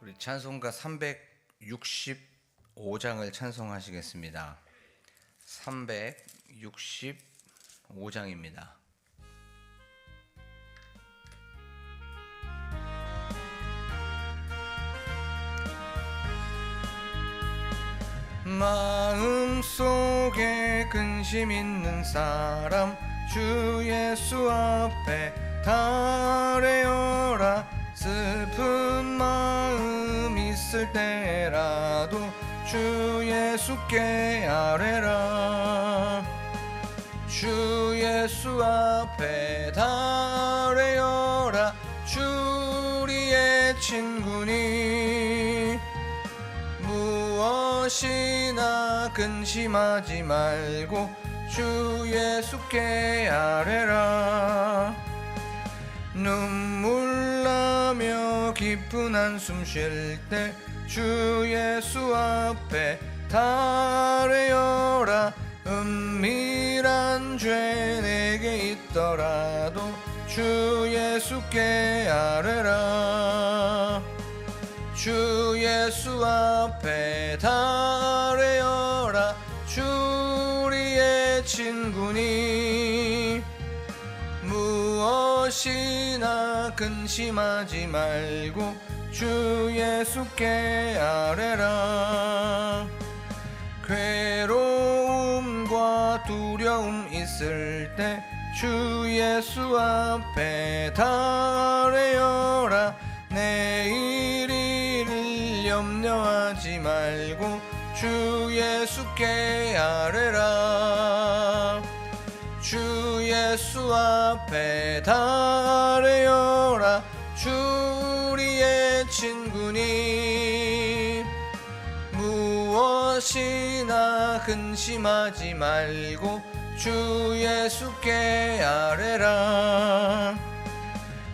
우리 찬송가 365장을 찬송하시겠습니다. 365장입니다. 마음속에 근심 있는 사람 주 예수 앞에 달래어라. 슬픈 마음 있을 때라도 주 예수께 아뢰라. 주 예수 앞에 달래어라. 주 우리의 친구니 무엇이나 근심하지 말고 주 예수께 아뢰라. 눈물 나며 깊은 한숨 쉴 때 주 예수 앞에 달래어라. 은밀한 죄 내게 있더라도 주 예수께 아뢰라. 주 예수 앞에 달래어라. 주 우리의 친구니 무엇이나 근심하지 말고 주 예수께 아뢰라. 괴로움과 두려움 있을 때 주 예수 앞에 달래어라. 내일 일을 염려하지 말고 주 예수께 아뢰라. 주 예수 앞에 달래어라. 주 우리의 친구니 무엇이나 근심하지 말고 주 예수께 아뢰라.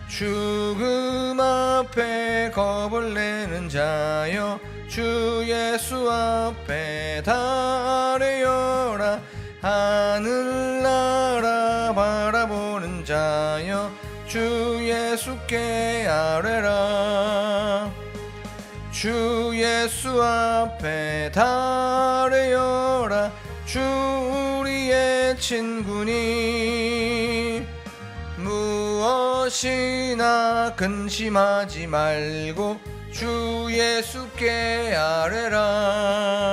죽음 앞에 겁을 내는 자여 주 예수 앞에 달래어라. 하늘나라 바라보는 자여 주 예수께 아뢰라. 주 예수 앞에 달래어라. 주 우리의 친구니 무엇이나 근심하지 말고 주 예수께 아뢰라.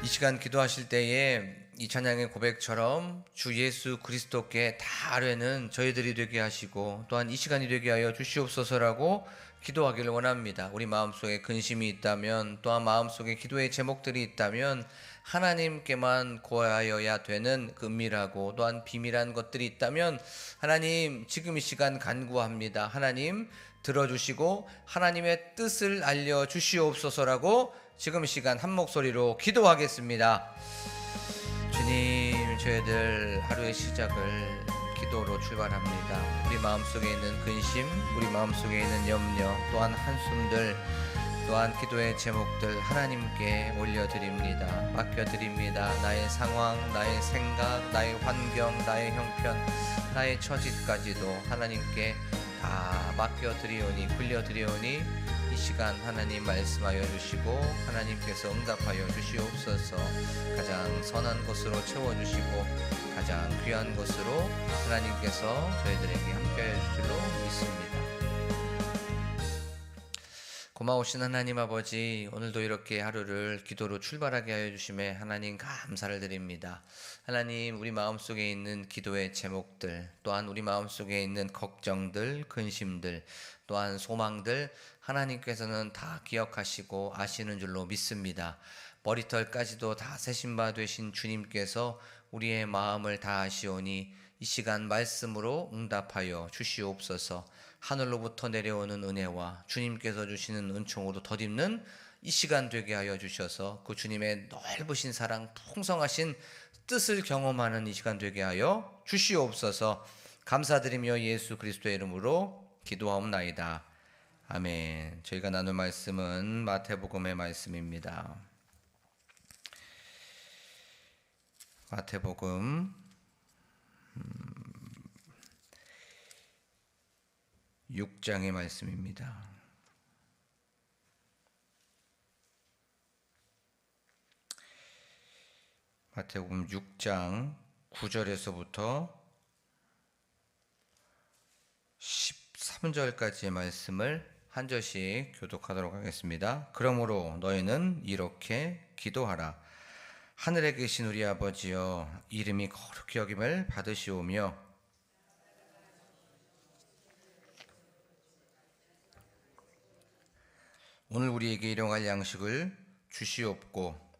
이 시간 기도하실 때에 이 찬양의 고백처럼 주 예수 그리스도께 다 아뢰는 저희들이 되게 하시고 또한 이 시간이 되게 하여 주시옵소서라고 기도하기를 원합니다. 우리 마음속에 근심이 있다면 또한 마음속에 기도의 제목들이 있다면 하나님께만 고하여야 되는 은밀하고 또한 비밀한 것들이 있다면 하나님 지금 이 시간 간구합니다. 하나님 들어주시고 하나님의 뜻을 알려주시옵소서라고 지금 이 시간 한 목소리로 기도하겠습니다. 주님, 저희들 하루의 시작을 기도로 출발합니다. 우리 마음속에 있는 근심, 우리 마음속에 있는 염려, 또한 한숨들, 또한 기도의 제목들 하나님께 올려드립니다. 맡겨드립니다. 나의 상황, 나의 생각, 나의 환경, 나의 형편, 나의 처지까지도 하나님께 다 맡겨드리오니, 굴려드리오니 이 시간 하나님 말씀하여 주시고 하나님께서 응답하여 주시옵소서. 가장 선한 것으로 채워주시고 가장 귀한 것으로 하나님께서 저희들에게 함께해 주실로 믿습니다. 고마우신 하나님 아버지, 오늘도 이렇게 하루를 기도로 출발하게 하여 주심에 하나님 감사를 드립니다. 하나님, 우리 마음속에 있는 기도의 제목들, 또한 우리 마음속에 있는 걱정들, 근심들, 또한 소망들 하나님께서는 다 기억하시고 아시는 줄로 믿습니다. 머리털까지도 다 세신 바 되신 주님께서 우리의 마음을 다 아시오니 이 시간 말씀으로 응답하여 주시옵소서. 하늘로부터 내려오는 은혜와 주님께서 주시는 은총으로 덧입는 이 시간 되게 하여 주셔서 그 주님의 넓으신 사랑, 풍성하신 뜻을 경험하는 이 시간 되게 하여 주시옵소서. 감사드리며 예수 그리스도의 이름으로 기도하옵나이다. 아멘. 저희가 나눌 말씀은 마태복음의 말씀입니다. 마태복음 6장의 말씀입니다. 마태복음 6장 9절에서부터 13절까지의 말씀을 한 절씩 교독하도록 하겠습니다. 그러므로 너희는 이렇게 기도하라. 하늘에 계신 우리 아버지여, 이름이 거룩히 여김을 받으시오며 오늘 우리에게 일용할 양식을 주시옵고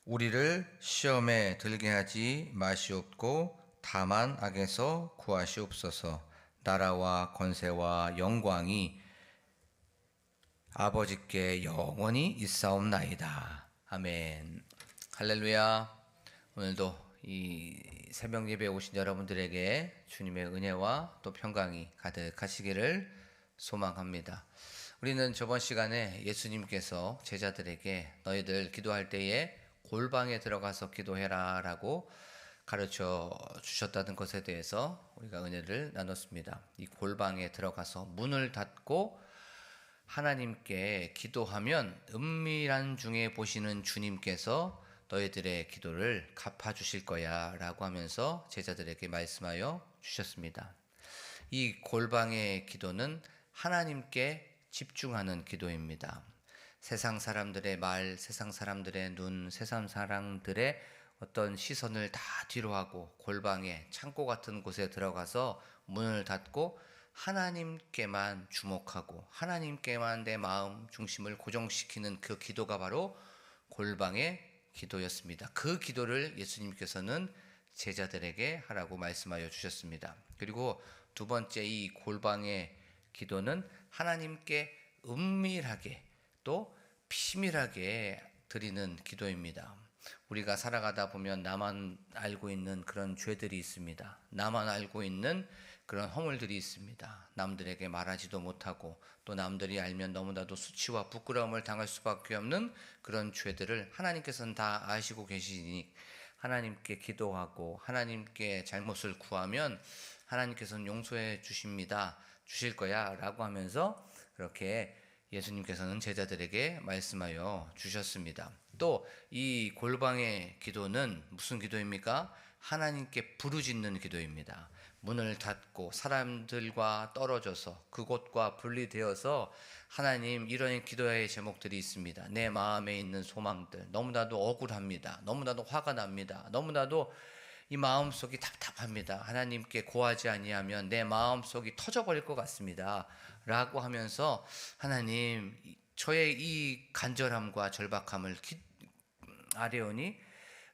우리를 시험에 들게 하지 마시옵고 다만 악에서 구하시옵소서. 나라와 권세와 영광이 아버지께 영원히 있사옵나이다. 아멘. 할렐루야. 오늘도 이 새벽 예배에 오신 여러분들에게 주님의 은혜와 또 평강이 가득하시기를 소망합니다. 우리는 저번 시간에 예수님께서 제자들에게 너희들 기도할 때에 골방에 들어가서 기도해라 라고 가르쳐 주셨다는 것에 대해서 우리가 은혜를 나눴습니다. 이 골방에 들어가서 문을 닫고 하나님께 기도하면 은밀한 중에 보시는 주님께서 너희들의 기도를 갚아주실 거야 라고 하면서 제자들에게 말씀하여 주셨습니다. 이 골방의 기도는 하나님께 집중하는 기도입니다. 세상 사람들의 말, 세상 사람들의 눈, 세상 사람들의 어떤 시선을 다 뒤로 하고 골방에 창고 같은 곳에 들어가서 문을 닫고 하나님께만 주목하고 하나님께만 내 마음 중심을 고정시키는 그 기도가 바로 골방의 기도였습니다. 그 기도를 예수님께서는 제자들에게 하라고 말씀하여 주셨습니다. 그리고 두 번째 이 골방의 기도는 하나님께 은밀하게 또 비밀하게 드리는 기도입니다. 우리가 살아가다 보면 나만 알고 있는 그런 죄들이 있습니다. 나만 알고 있는 그런 허물들이 있습니다. 남들에게 말하지도 못하고 또 남들이 알면 너무나도 수치와 부끄러움을 당할 수밖에 없는 그런 죄들을 하나님께서는 다 아시고 계시니 하나님께 기도하고 하나님께 잘못을 구하면 하나님께서는 용서해 주십니다. 주실 거야 라고 하면서 그렇게 예수님께서는 제자들에게 말씀하여 주셨습니다. 또 이 골방의 기도는 무슨 기도입니까? 하나님께 부르짖는 기도입니다. 문을 닫고 사람들과 떨어져서 그곳과 분리되어서 하나님, 이런 기도의 제목들이 있습니다. 내 마음에 있는 소망들, 너무나도 억울합니다. 너무나도 화가 납니다. 너무나도 이 마음속이 답답합니다. 하나님께 고하지 아니하면 내 마음속이 터져버릴 것 같습니다. 라고 하면서 하나님, 저의 이 간절함과 절박함을 아뢰오니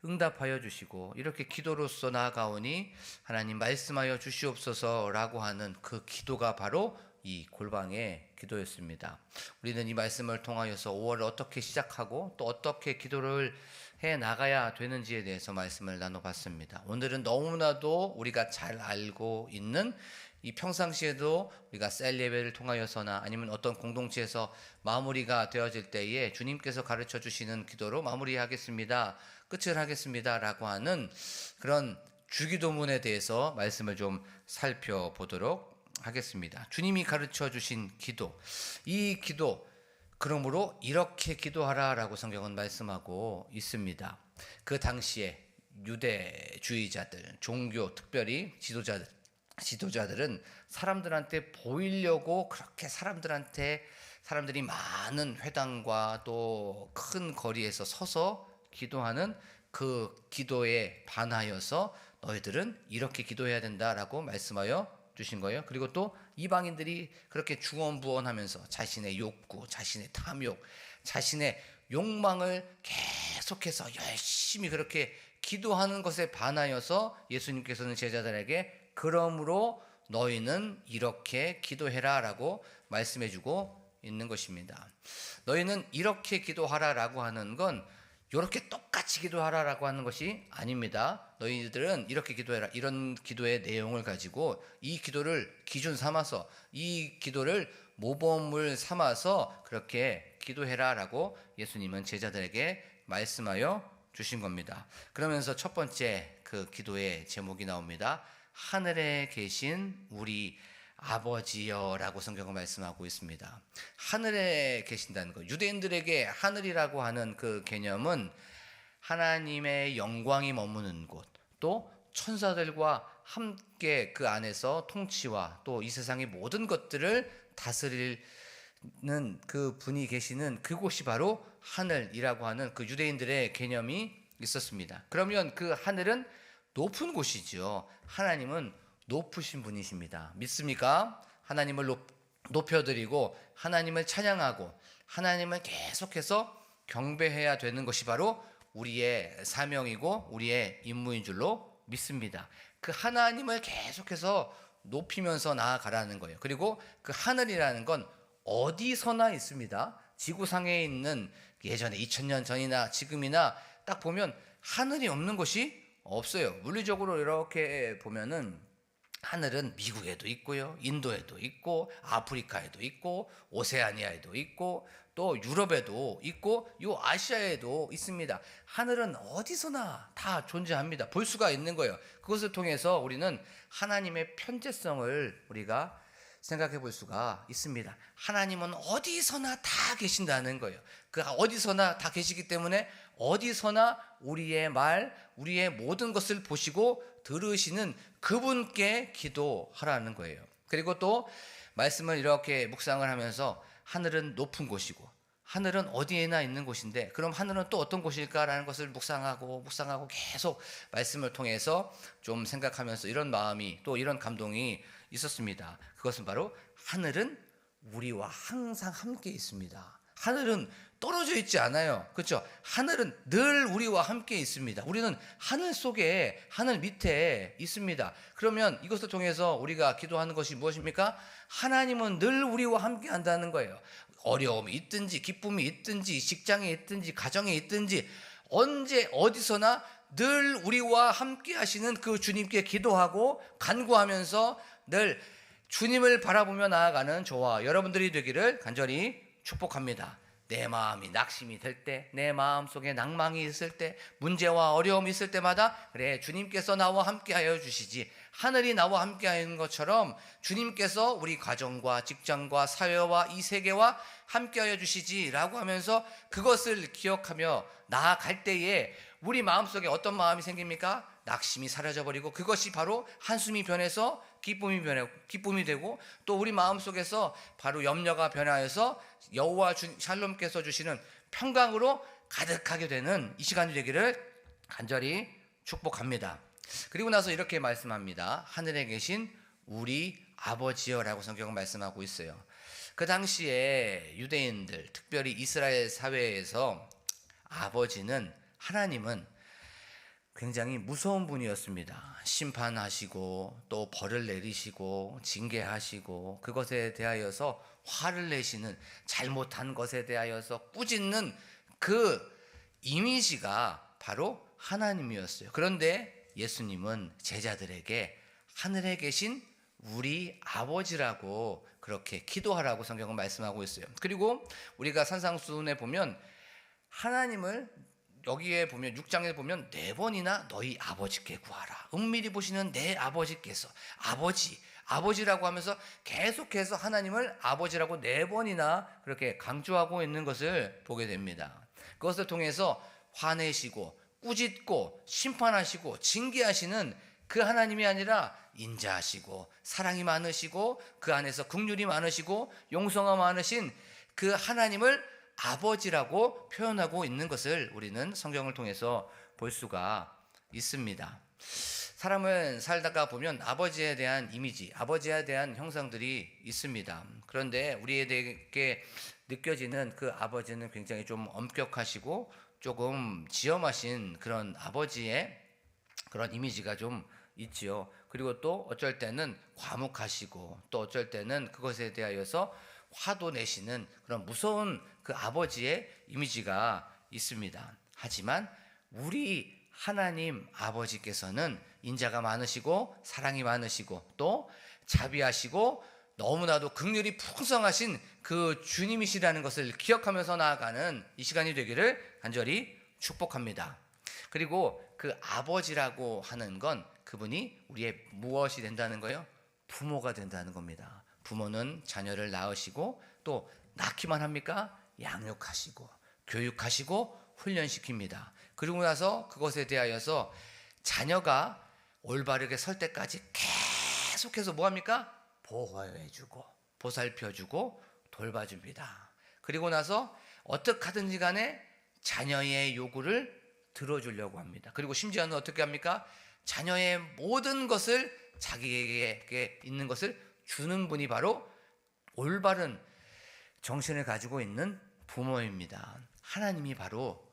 응답하여 주시고 이렇게 기도로서 나아가오니 하나님 말씀하여 주시옵소서라고 하는 그 기도가 바로 이 골방의 기도였습니다. 우리는 이 말씀을 통하여서 5월을 어떻게 시작하고 또 어떻게 기도를 해 나가야 되는지에 대해서 말씀을 나눠봤습니다. 오늘은 너무나도 우리가 잘 알고 있는 이 평상시에도 우리가 셀 예배를 통하여서나 아니면 어떤 공동체에서 마무리가 되어질 때에 주님께서 가르쳐 주시는 기도로 마무리하겠습니다. 끝을 하겠습니다. 라고 하는 그런 주기도문에 대해서 말씀을 좀 살펴보도록 하겠습니다. 주님이 가르쳐 주신 기도, 이 기도, 그러므로 이렇게 기도하라 라고 성경은 말씀하고 있습니다. 그 당시에 유대주의자들, 종교, 특별히 지도자들은 사람들한테 보이려고 그렇게 사람들이 많은 회당과 또 큰 거리에서 서서 기도하는 그 기도에 반하여서 너희들은 이렇게 기도해야 된다라고 말씀하여 주신 거예요. 그리고 또 이방인들이 그렇게 중언부언하면서 자신의 욕구, 자신의 탐욕, 자신의 욕망을 계속해서 열심히 그렇게 기도하는 것에 반하여서 예수님께서는 제자들에게 그러므로 너희는 이렇게 기도해라 라고 말씀해주고 있는 것입니다. 너희는 이렇게 기도하라 라고 하는 건 이렇게 똑같이 기도하라 라고 하는 것이 아닙니다. 너희들은 이렇게 기도해라, 이런 기도의 내용을 가지고 이 기도를 기준 삼아서 이 기도를 모범을 삼아서 그렇게 기도해라 라고 예수님은 제자들에게 말씀하여 주신 겁니다. 그러면서 첫 번째 그 기도의 제목이 나옵니다. 하늘에 계신 우리 아버지여라고 성경은 말씀하고 있습니다. 하늘에 계신다는 것, 유대인들에게 하늘이라고 하는 그 개념은 하나님의 영광이 머무는 곳, 또 천사들과 함께 그 안에서 통치와 또 이 세상의 모든 것들을 다스리는 그 분이 계시는 그곳이 바로 하늘이라고 하는 그 유대인들의 개념이 있었습니다. 그러면 그 하늘은 높은 곳이죠. 하나님은 높으신 분이십니다. 믿습니까? 하나님을 높여드리고 하나님을 찬양하고 하나님을 계속해서 경배해야 되는 것이 바로 우리의 사명이고 우리의 임무인 줄로 믿습니다. 그 하나님을 계속해서 높이면서 나아가라는 거예요. 그리고 그 하늘이라는 건 어디서나 있습니다. 지구상에 있는 예전에 2000년 전이나 지금이나 딱 보면 하늘이 없는 곳이 없어요. 물리적으로 이렇게 보면은 하늘은 미국에도 있고요, 인도에도 있고, 아프리카에도 있고, 오세아니아에도 있고, 또 유럽에도 있고, 요 아시아에도 있습니다. 하늘은 어디서나 다 존재합니다. 볼 수가 있는 거예요. 그것을 통해서 우리는 하나님의 편재성을 우리가 생각해 볼 수가 있습니다. 하나님은 어디서나 다 계신다는 거예요. 그 어디서나 다 계시기 때문에 어디서나 우리의 말, 우리의 모든 것을 보시고 들으시는 그분께 기도하라는 거예요. 그리고 또 말씀을 이렇게 묵상을 하면서 하늘은 높은 곳이고 하늘은 어디에나 있는 곳인데 그럼 하늘은 또 어떤 곳일까라는 것을 묵상하고 계속 말씀을 통해서 좀 생각하면서 이런 마음이 또 이런 감동이 있었습니다. 그것은 바로 하늘은 우리와 항상 함께 있습니다. 하늘은 떨어져 있지 않아요. 그렇죠? 하늘은 늘 우리와 함께 있습니다. 우리는 하늘 속에, 하늘 밑에 있습니다. 그러면 이것을 통해서 우리가 기도하는 것이 무엇입니까? 하나님은 늘 우리와 함께 한다는 거예요. 어려움이 있든지 기쁨이 있든지 직장에 있든지 가정에 있든지 언제 어디서나 늘 우리와 함께 하시는 그 주님께 기도하고 간구하면서 늘 주님을 바라보며 나아가는 저와 여러분들이 되기를 간절히 축복합니다. 내 마음이 낙심이 될 때, 내 마음속에 낭망이 있을 때, 문제와 어려움이 있을 때마다 그래 주님께서 나와 함께하여 주시지, 하늘이 나와 함께하는 것처럼 주님께서 우리 가정과 직장과 사회와 이 세계와 함께하여 주시지라고 하면서 그것을 기억하며 나아갈 때에 우리 마음속에 어떤 마음이 생깁니까? 낙심이 사라져버리고 그것이 바로 한숨이 변해서 기쁨이 되고 또 우리 마음속에서 바로 염려가 변하여서 여호와 샬롬께서 주시는 평강으로 가득하게 되는 이 시간이 되기를 간절히 축복합니다. 그리고 나서 이렇게 말씀합니다. 하늘에 계신 우리 아버지여라고 성경은 말씀하고 있어요. 그 당시에 유대인들, 특별히 이스라엘 사회에서 아버지는, 하나님은 굉장히 무서운 분이었습니다. 심판하시고 또 벌을 내리시고 징계하시고 그것에 대하여서 화를 내시는, 잘못한 것에 대하여서 꾸짖는 그 이미지가 바로 하나님이었어요. 그런데 예수님은 제자들에게 하늘에 계신 우리 아버지라고 그렇게 기도하라고 성경은 말씀하고 있어요. 그리고 우리가 산상수훈에 보면 하나님을 여기에 보면 6장에 보면 4번이나 너희 아버지께 구하라. 은밀히 보시는 내 아버지께서 아버지라고 하면서 계속해서 하나님을 아버지라고 4번이나 그렇게 강조하고 있는 것을 보게 됩니다. 그것을 통해서 화내시고 꾸짖고 심판하시고 징계하시는 그 하나님이 아니라 인자하시고 사랑이 많으시고 그 안에서 긍휼이 많으시고 용서가 많으신 그 하나님을 아버지라고 표현하고 있는 것을 우리는 성경을 통해서 볼 수가 있습니다. 사람은 살다가 보면 아버지에 대한 이미지, 아버지에 대한 형상들이 있습니다. 그런데 우리에게 느껴지는 그 아버지는 굉장히 좀 엄격하시고 조금 지엄하신 그런 아버지의 그런 이미지가 좀 있지요. 그리고 또 어쩔 때는 과묵하시고 또 어쩔 때는 그것에 대하여서 화도 내시는 그런 무서운 그 아버지의 이미지가 있습니다. 하지만 우리 하나님 아버지께서는 인자가 많으시고 사랑이 많으시고 또 자비하시고 너무나도 긍휼이 풍성하신 그 주님이시라는 것을 기억하면서 나아가는 이 시간이 되기를 간절히 축복합니다. 그리고 그 아버지라고 하는 건 그분이 우리의 무엇이 된다는 거예요? 부모가 된다는 겁니다. 부모는 자녀를 낳으시고 또 낳기만 합니까? 양육하시고 교육하시고 훈련시킵니다. 그리고 나서 그것에 대하여서 자녀가 올바르게 설 때까지 계속해서 뭐합니까? 보호해주고 보살펴주고 돌봐줍니다. 그리고 나서 어떻게 하든지 간에 자녀의 요구를 들어주려고 합니다. 그리고 심지어는 어떻게 합니까? 자녀의 모든 것을 자기에게 있는 것을 주는 분이 바로 올바른 정신을 가지고 있는 부모입니다. 하나님이 바로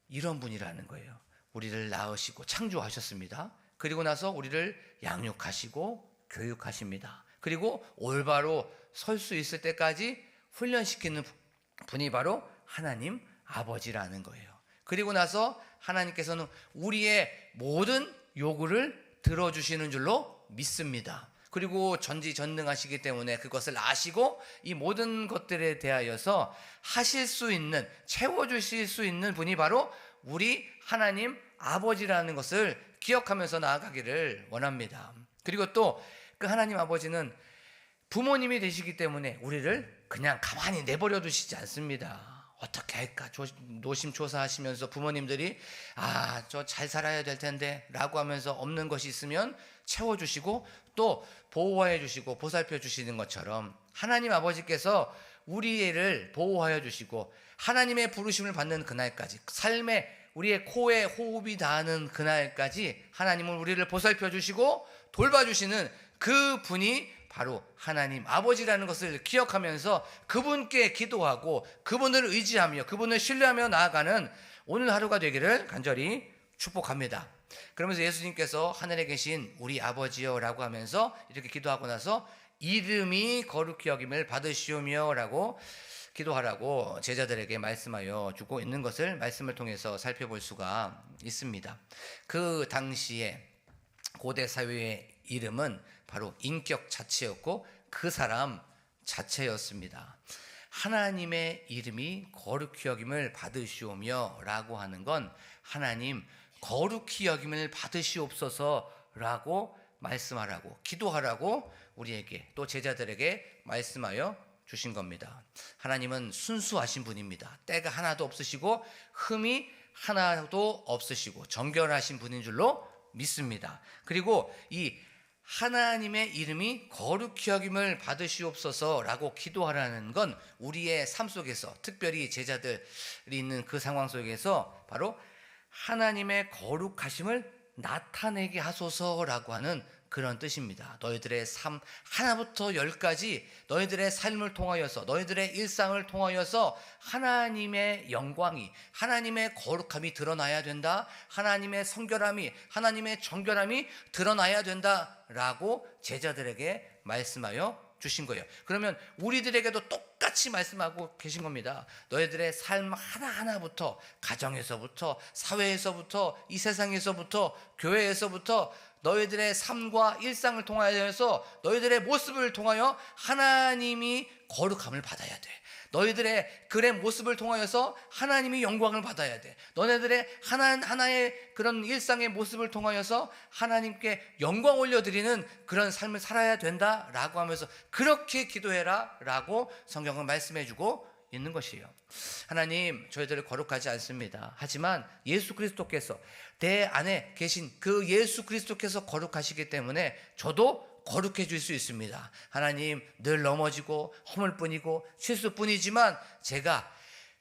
이런 분이라는 거예요. 우리를 낳으시고 창조하셨습니다. 그리고 나서 우리를 양육하시고 교육하십니다. 그리고 올바로 설 수 있을 때까지 훈련시키는 분이 바로 하나님 아버지라는 거예요. 그리고 나서 하나님께서는 우리의 모든 요구를 들어주시는 줄로 믿습니다. 그리고 전지전능하시기 때문에 그것을 아시고 이 모든 것들에 대하여서 하실 수 있는, 채워주실 수 있는 분이 바로 우리 하나님 아버지라는 것을 기억하면서 나아가기를 원합니다. 그리고 또 그 하나님 아버지는 부모님이 되시기 때문에 우리를 그냥 가만히 내버려 두시지 않습니다. 어떻게 할까 노심초사하시면서 부모님들이 저 잘 살아야 될 텐데 라고 하면서 없는 것이 있으면 채워주시고 또 보호해 주시고 보살펴 주시는 것처럼 하나님 아버지께서 우리 애를 보호하여 주시고 하나님의 부르심을 받는 그날까지, 삶에 우리의 코에 호흡이 닿는 그날까지 하나님은 우리를 보살펴 주시고 돌봐주시는 그 분이 바로 하나님 아버지라는 것을 기억하면서 그분께 기도하고 그분을 의지하며 그분을 신뢰하며 나아가는 오늘 하루가 되기를 간절히 축복합니다. 그러면서 예수님께서 하늘에 계신 우리 아버지여 라고 하면서 이렇게 기도하고 나서 이름이 거룩히 여김을 받으시오며 라고 기도하라고 제자들에게 말씀하여 주고 있는 것을 말씀을 통해서 살펴볼 수가 있습니다. 그 당시에 고대 사회의 이름은 바로 인격 자체였고 그 사람 자체였습니다. 하나님의 이름이 거룩히 여김을 받으시오며 라고 하는 건 하나님 거룩히 여김을 받으시옵소서 라고 말씀하라고 기도하라고 우리에게 또 제자들에게 말씀하여 주신 겁니다. 하나님은 순수하신 분입니다. 때가 하나도 없으시고 흠이 하나도 없으시고 정결하신 분인 줄로 믿습니다. 그리고 이 하나님의 이름이 거룩히 여김을 받으시옵소서라고 기도하라는 건 우리의 삶 속에서 특별히 제자들이 있는 그 상황 속에서 바로 하나님의 거룩하심을 나타내게 하소서라고 하는 그런 뜻입니다. 너희들의 삶 하나부터 열까지 너희들의 삶을 통하여서 너희들의 일상을 통하여서 하나님의 영광이 하나님의 거룩함이 드러나야 된다. 하나님의 성결함이 하나님의 정결함이 드러나야 된다라고 제자들에게 말씀하여 주신 거예요. 그러면 우리들에게도 똑같이 말씀하고 계신 겁니다. 너희들의 삶 하나하나부터 가정에서부터 사회에서부터 이 세상에서부터 교회에서부터 너희들의 삶과 일상을 통하여서 너희들의 모습을 통하여 하나님이 거룩함을 받아야 돼. 너희들의 글의 모습을 통하여서 하나님이 영광을 받아야 돼. 너네들의 하나의 그런 일상의 모습을 통하여서 하나님께 영광 올려드리는 그런 삶을 살아야 된다라고 하면서 그렇게 기도해라 라고 성경은 말씀해주고 있는 것이에요. 하나님 저희들을 거룩하지 않습니다. 하지만 예수 그리스도께서 내 안에 계신 그 예수 그리스도께서 거룩하시기 때문에 저도 거룩해질 수 있습니다. 하나님 늘 넘어지고 허물뿐이고 실수뿐이지만 제가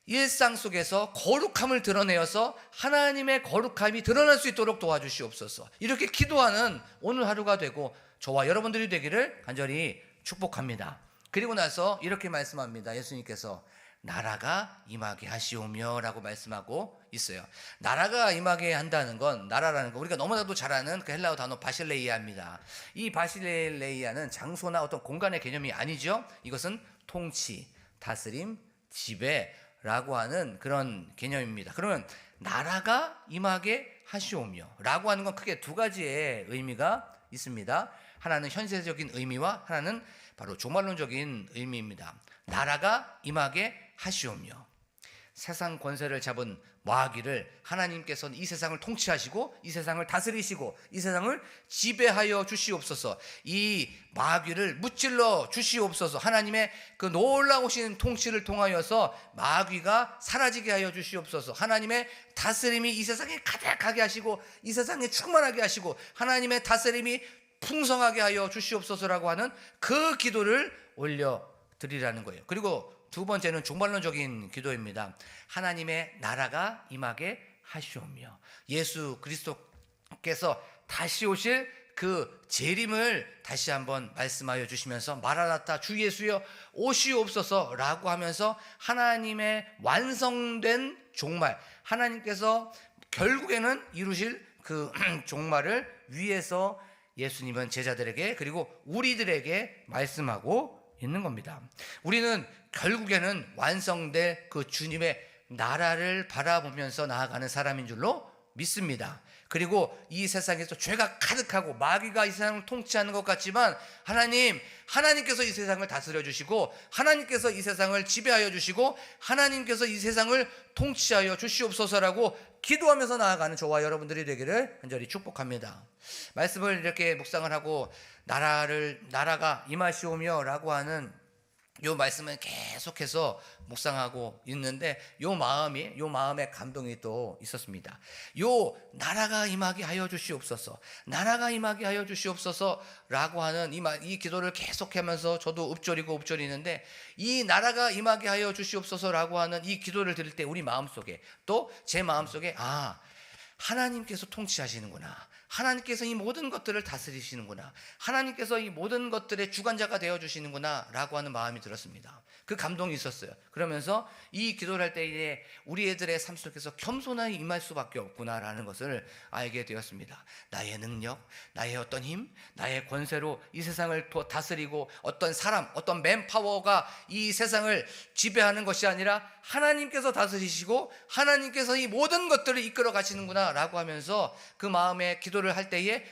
일상 속에서 거룩함을 드러내어서 하나님의 거룩함이 드러날 수 있도록 도와주시옵소서. 이렇게 기도하는 오늘 하루가 되고 저와 여러분들이 되기를 간절히 축복합니다. 그리고 나서 이렇게 말씀합니다. 예수님께서 나라가 임하게 하시오며 라고 말씀하고 있어요. 나라가 임하게 한다는 건, 나라라는 건 우리가 너무나도 잘 아는 그 헬라어 단어 바실레이아입니다. 이 바실레이아는 장소나 어떤 공간의 개념이 아니죠. 이것은 통치, 다스림, 지배라고 하는 그런 개념입니다. 그러면 나라가 임하게 하시오며 라고 하는 건 크게 두 가지의 의미가 있습니다. 하나는 현세적인 의미와 하나는 바로 종말론적인 의미입니다. 나라가 임하게 하시오며, 세상 권세를 잡은 마귀를 하나님께서는 이 세상을 통치하시고 이 세상을 다스리시고 이 세상을 지배하여 주시옵소서. 이 마귀를 무찔러 주시옵소서. 하나님의 그 놀라우신 통치를 통하여서 마귀가 사라지게 하여 주시옵소서. 하나님의 다스림이 이 세상에 가득하게 하시고 이 세상에 충만하게 하시고 하나님의 다스림이 풍성하게 하여 주시옵소서라고 하는 그 기도를 올려드리라는 거예요. 그리고 두 번째는 종말론적인 기도입니다. 하나님의 나라가 임하게 하시오며 예수 그리스도께서 다시 오실 그 재림을 다시 한번 말씀하여 주시면서 마라나타 주 예수여 오시옵소서라고 하면서 하나님의 완성된 종말, 하나님께서 결국에는 이루실 그 종말을 위해서 예수님은 제자들에게 그리고 우리들에게 말씀하고 있는 겁니다. 우리는 결국에는 완성될 그 주님의 나라를 바라보면서 나아가는 사람인 줄로 믿습니다. 그리고 이 세상에서 죄가 가득하고 마귀가 이 세상을 통치하는 것 같지만 하나님께서 이 세상을 다스려 주시고 하나님께서 이 세상을 지배하여 주시고 하나님께서 이 세상을 통치하여 주시옵소서라고 기도하면서 나아가는 저와 여러분들이 되기를 간절히 축복합니다. 말씀을 이렇게 묵상을 하고 나라가 임하시오며 라고 하는 요 말씀을 계속해서 묵상하고 있는데 요 마음에 감동이 또 있었습니다. 요 나라가 임하게 하여 주시옵소서, 나라가 임하게 하여 주시옵소서라고 하는 이 기도를 계속하면서 저도 읊조리는데 이 나라가 임하게 하여 주시옵소서라고 하는 이 기도를 들을 때 우리 마음속에 또 제 마음속에 하나님께서 통치하시는구나, 하나님께서 이 모든 것들을 다스리시는구나, 하나님께서 이 모든 것들의 주관자가 되어주시는구나 라고 하는 마음이 들었습니다. 그 감동이 있었어요. 그러면서 이 기도를 할 때에 우리 애들의 삶 속에서 겸손하게 임할 수밖에 없구나라는 것을 알게 되었습니다. 나의 능력, 나의 어떤 힘, 나의 권세로 이 세상을 다스리고 어떤 사람, 어떤 맨파워가 이 세상을 지배하는 것이 아니라 하나님께서 다스리시고 하나님께서 이 모든 것들을 이끌어 가시는구나 라고 하면서 그 마음에 기도를 할 때에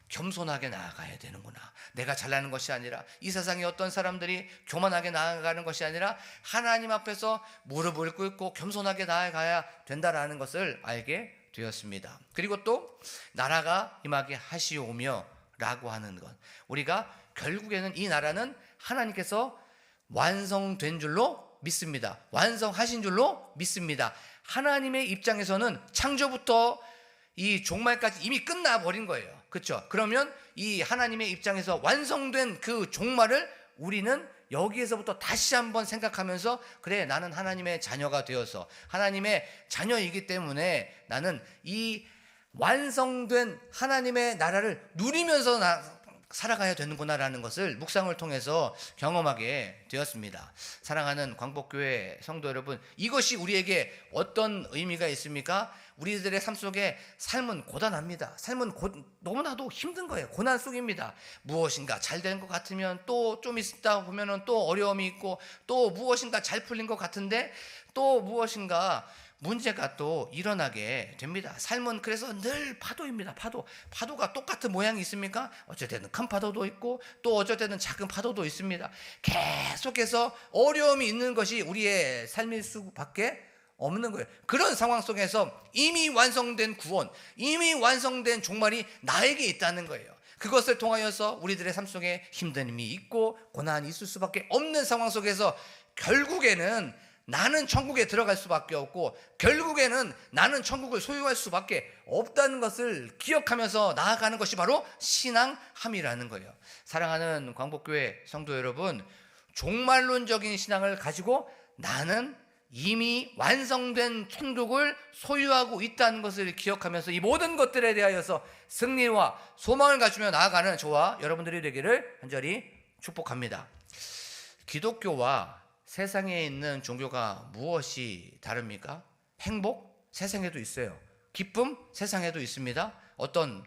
겸손하게 나아가야 되는구나. 내가 잘나는 것이 아니라 이 세상에 어떤 사람들이 교만하게 나아가는 것이 아니라 하나님 앞에서 무릎을 꿇고 겸손하게 나아가야 된다라는 것을 알게 되었습니다. 그리고 또 나라가 임하게 하시오며 라고 하는 것, 우리가 결국에는 이 나라는 하나님께서 완성된 줄로 믿습니다. 완성하신 줄로 믿습니다. 하나님의 입장에서는 창조부터 이 종말까지 이미 끝나버린 거예요. 그렇죠? 그러면 이 하나님의 입장에서 완성된 그 종말을 우리는 여기에서부터 다시 한번 생각하면서 그래, 나는 하나님의 자녀가 되어서 하나님의 자녀이기 때문에 나는 이 완성된 하나님의 나라를 누리면서 살아가야 되는구나라는 것을 묵상을 통해서 경험하게 되었습니다. 사랑하는 광복교회 성도 여러분, 이것이 우리에게 어떤 의미가 있습니까? 우리들의 삶 속에 삶은 고단합니다. 삶은 너무나도 힘든 거예요. 고난 속입니다. 무엇인가 잘 된 것 같으면 또 좀 있다 보면 또 어려움이 있고, 또 무엇인가 잘 풀린 것 같은데 또 무엇인가 문제가 또 일어나게 됩니다. 삶은 그래서 늘 파도입니다. 파도가 똑같은 모양이 있습니까? 어쩔 때는 큰 파도도 있고 또 어쩔 때는 작은 파도도 있습니다. 계속해서 어려움이 있는 것이 우리의 삶일 수밖에 없는 거예요. 그런 상황 속에서 이미 완성된 구원, 이미 완성된 종말이 나에게 있다는 거예요. 그것을 통하여서 우리들의 삶 속에 힘듦이 있고 고난이 있을 수밖에 없는 상황 속에서 결국에는 나는 천국에 들어갈 수밖에 없고 결국에는 나는 천국을 소유할 수밖에 없다는 것을 기억하면서 나아가는 것이 바로 신앙함이라는 거예요. 사랑하는 광복교회 성도 여러분, 종말론적인 신앙을 가지고 나는 이미 완성된 천국을 소유하고 있다는 것을 기억하면서 이 모든 것들에 대하여서 승리와 소망을 가지며 나아가는 저와 여러분들이 되기를 간절히 축복합니다. 기독교와 세상에 있는 종교가 무엇이 다릅니까? 행복? 세상에도 있어요. 기쁨? 세상에도 있습니다. 어떤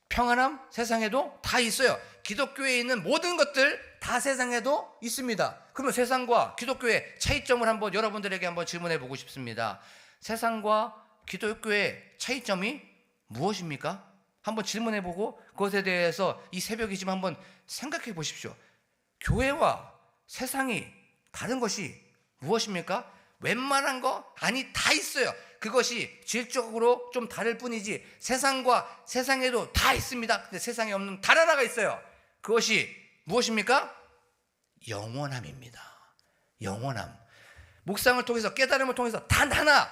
평안함? 세상에도 다 있어요. 기독교에 있는 모든 것들 다 세상에도 있습니다. 그러면 세상과 기독교의 차이점을 한번 여러분들에게 한번 질문해 보고 싶습니다. 세상과 기독교의 차이점이 무엇입니까? 한번 질문해 보고 그것에 대해서 이 새벽이지만 한번 생각해 보십시오. 교회와 세상이 다른 것이 무엇입니까? 웬만한 거? 아니, 다 있어요. 그것이 질적으로 좀 다를 뿐이지 세상과 세상에도 다 있습니다. 근데 세상에 없는 단 하나가 있어요. 그것이 무엇입니까? 영원함입니다. 영원함. 묵상을 통해서, 깨달음을 통해서 단 하나,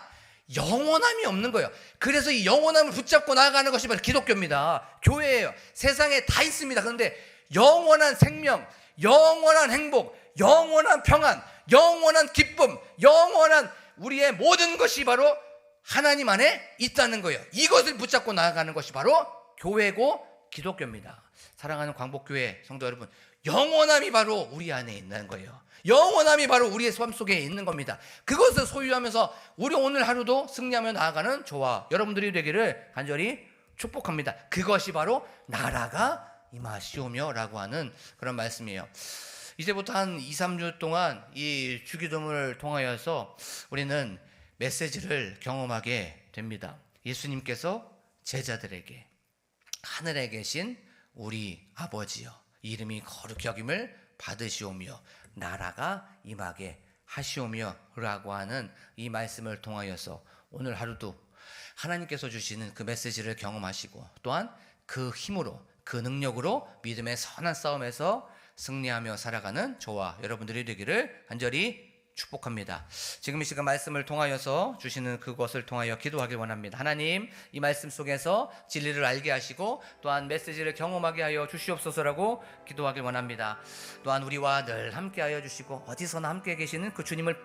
영원함이 없는 거예요. 그래서 이 영원함을 붙잡고 나아가는 것이 바로 기독교입니다. 교회예요. 세상에 다 있습니다. 그런데 영원한 생명, 영원한 행복, 영원한 평안, 영원한 기쁨, 영원한 우리의 모든 것이 바로 하나님 안에 있다는 거예요. 이것을 붙잡고 나아가는 것이 바로 교회고 기독교입니다. 사랑하는 광복교회 성도 여러분, 영원함이 바로 우리 안에 있는 거예요. 영원함이 바로 우리의 삶 속에 있는 겁니다. 그것을 소유하면서 우리 오늘 하루도 승리하며 나아가는 저와 여러분들이 되기를 간절히 축복합니다. 그것이 바로 나라가 임하시오며 라고 하는 그런 말씀이에요. 이제부터 한 2-3주 동안 이 주기도문을 통하여서 우리는 메시지를 경험하게 됩니다. 예수님께서 제자들에게 하늘에 계신 우리 아버지여 이름이 거룩히 여김을 받으시오며 나라가 임하게 하시오며 라고 하는 이 말씀을 통하여서 오늘 하루도 하나님께서 주시는 그 메시지를 경험하시고 또한 그 힘으로 그 능력으로 믿음의 선한 싸움에서 승리하며 살아가는 저와 여러분들이 되기를 간절히 축복합니다. 지금 이 시간 말씀을 통하여서 주시는 그것을 통하여 기도하길 원합니다. 하나님, 이 말씀 속에서 진리를 알게 하시고 또한 메시지를 경험하게 하여 주시옵소서라고 기도하길 원합니다. 또한 우리와 늘 함께하여 주시고 어디서나 함께 계시는 그 주님을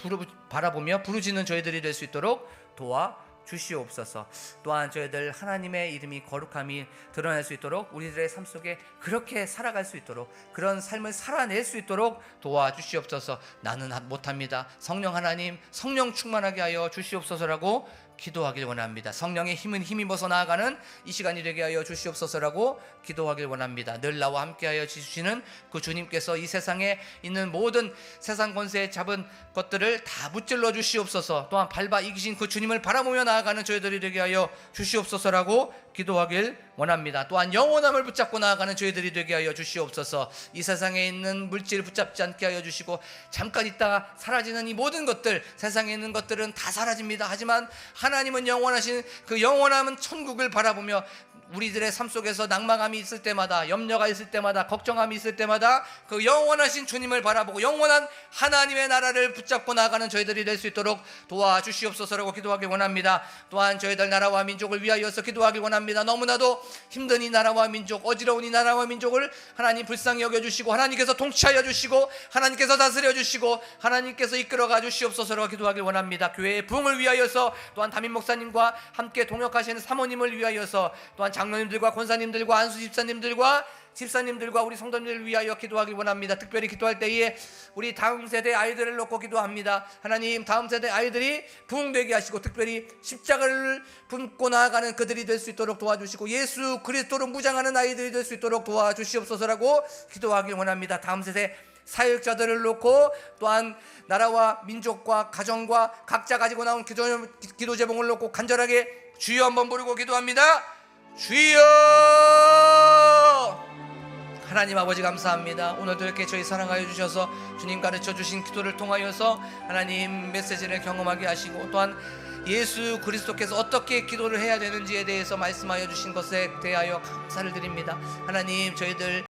바라보며 부르짖는 저희들이 될 수 있도록 도와 주시옵소서. 또한 저희들 하나님의 이름이 거룩함이 드러날 수 있도록 우리들의 삶 속에 그렇게 살아갈 수 있도록 그런 삶을 살아낼 수 있도록 도와주시옵소서. 나는 못합니다. 성령 하나님, 성령 충만하게 하여 주시옵소서라고 기도하길 원합니다. 성령의 힘은 힘입어서 나아가는 이 시간이 되게 하여 주시옵소서라고 기도하길 원합니다. 늘 나와 함께하여 주시는 그 주님께서 이 세상에 있는 모든 세상 권세에 잡은 것들을 다 무찔러 주시옵소서. 또한 밟아 이기신 그 주님을 바라보며 나아가는 저희들이 되게 하여 주시옵소서라고 기도하길 원합니다. 또한 영원함을 붙잡고 나아가는 저희들이 되게 하여 주시옵소서. 이 세상에 있는 물질을 붙잡지 않게 하여 주시고 잠깐 있다가 사라지는 이 모든 것들, 세상에 있는 것들은 다 사라집니다. 하지만 하나님은 영원하신 그 영원함은 천국을 바라보며 우리들의 삶 속에서 낭만감이 있을 때마다, 염려가 있을 때마다, 걱정함이 있을 때마다 그 영원하신 주님을 바라보고 영원한 하나님의 나라를 붙잡고 나아가는 저희들이 될 수 있도록 도와주시옵소서라고 기도하길 원합니다. 또한 저희들 나라와 민족을 위하여서 기도하길 원합니다. 너무나도 힘든 이 나라와 민족, 어지러운 이 나라와 민족을 하나님 불쌍히 여겨주시고 하나님께서 통치하여 주시고 하나님께서 다스려 주시고 하나님께서 이끌어가 주시옵소서라고 기도하길 원합니다. 교회의 부흥을 위하여서 또한 담임 목사님과 함께 동역하시는 사모님을 위하여서 또한 장로님들과 권사님들과 안수 집사님들과 우리 성도님들을 위하여 기도하길 원합니다. 특별히 기도할 때에 우리 다음 세대 아이들을 놓고 기도합니다. 하나님, 다음 세대 아이들이 부흥되게 하시고 특별히 십자가를 품고 나아가는 그들이 될 수 있도록 도와주시고 예수 그리스도로 무장하는 아이들이 될 수 있도록 도와주시옵소서라고 기도하길 원합니다. 다음 세대 사역자들을 놓고 또한 나라와 민족과 가정과 각자 가지고 나온 기도 제목을 놓고 간절하게 주여 한번 부르고 기도합니다. 주여! 하나님 아버지 감사합니다. 오늘도 이렇게 저희 사랑하여 주셔서 주님 가르쳐 주신 기도를 통하여서 하나님 메시지를 경험하게 하시고 또한 예수 그리스도께서 어떻게 기도를 해야 되는지에 대해서 말씀하여 주신 것에 대하여 감사를 드립니다. 하나님, 저희들